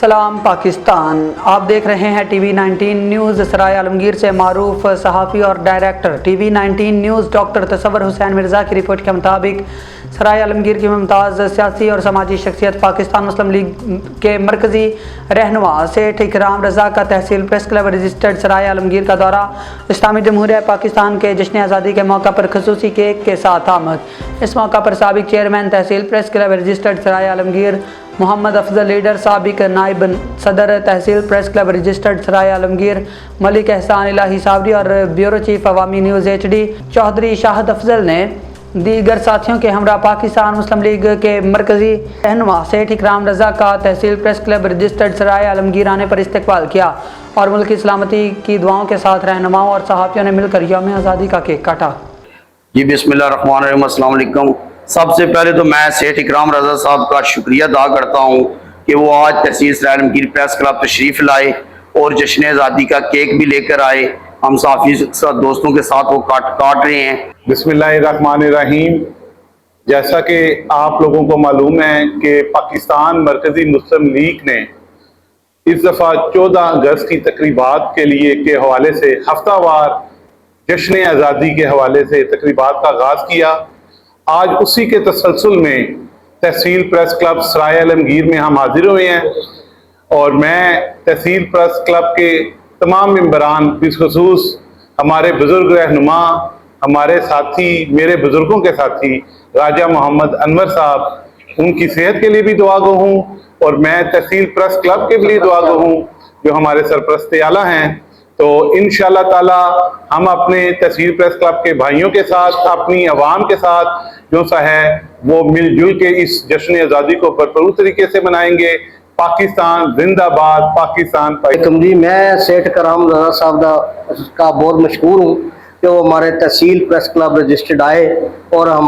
सलाम पाकिस्तान। आप देख रहे हैं टीवी 19 न्यूज़। सराय आलमगीर से मारूफ सहाफ़ी और director TV 19 news doctor Tasawwur Hussain Mirza की रिपोर्ट के मुताबिक सराय आलमगीर की मुमताज़ सियासी और समाजी शख्सियत पाकिस्तान मुस्लिम लीग के मरकज़ी रहनुमा सेठ इकराम रज़ा का तहसील प्रेस क्लब रजिस्टर्ड सराय आलमगीर का दौरा इस्लामी जमहूरिया पाकिस्तान के जश्न आज़ादी के मौका पर खसूसी केक के साथ आमद। इस मौका पर साबिक चेयरमैन तहसील प्रेस क्लब रजिस्टर्ड सराय आलमगीर मोहम्मद अफजल लीडर, साबिक नायब सदर तहसील प्रेस क्लब रजिस्टर्ड सराय आलमगीर मलिक एहसान इलाही सावरी और ब्यूरो चीफ अवामी न्यूज़ HD चौधरी शाहद अफजल ने दीगर साथियों के हमरा पाकिस्तान मुस्लिम लीग के मरकज़ी रहनुमा सेठ इकराम रज़ा का तहसील प्रेस क्लब रजिस्टर्ड सराय आलमगीर आने पर इस्तकबाल किया और मुल्क की सलामती की दुआओं के साथ रहनुमाओं और सहाफ़ियों ने मिलकर यौम आज़ादी का केक काटा। जी बिस्मिल्लाहिर्रहमानिर्रहीम, अस्सलाम वालेकुम। सबसे पहले तो मैं सेठ इकराम रज़ा साहब का शुक्रिया अदा करता हूँ कि वो आज तहसील सराय आलमगीर प्रेस क्लब तशरीफ़ लाए और जश्न आज़ादी का केक भी लेकर आए। हम साफी दोस्तों के साथ वो काट रहे हैं। बिस्मिल्लाहिर्रहमानिर्रहीम। जैसा कि आप लोगों को मालूम है कि पाकिस्तान मरकज़ी मुस्लिम लीग ने इस दफ़ा 14 अगस्त की तकरीबात के लिए के हवाले से हफ्तावार जश्न आज़ादी के हवाले से तकरीबात का आगाज़ किया। आज उसी के तसलसल में तहसील प्रेस क्लब सराय आलमगीर में हम हाजिर हुए हैं और मैं तहसील प्रेस क्लब के तमाम मेंबरान, बिखसूस हमारे बुजुर्ग रहनुमा, हमारे साथी, मेरे बुजुर्गों के साथी राजा मोहम्मद अनवर साहब, उनकी सेहत के लिए भी दुआ गो हूँ और मैं तहसील प्रेस क्लब के लिए दुआ गो हूँ जो हमारे सरपरस्त आला हैं। तो इंशाअल्लाह ताला हम अपने तहसील प्रेस क्लब के भाइयों के साथ, अपनी आवाम के साथ जो सा है वो मिलजुल के इस जश्न आज़ादी को भरपूर तरीके से मनाएंगे। पाकिस्तान जिंदाबाद, पाकिस्तान। जी, मैं सेठ इकराम रज़ा साहब का बहुत मशहूर हूँ कि वो हमारे तहसील प्रेस क्लब रजिस्टर्ड आए और हम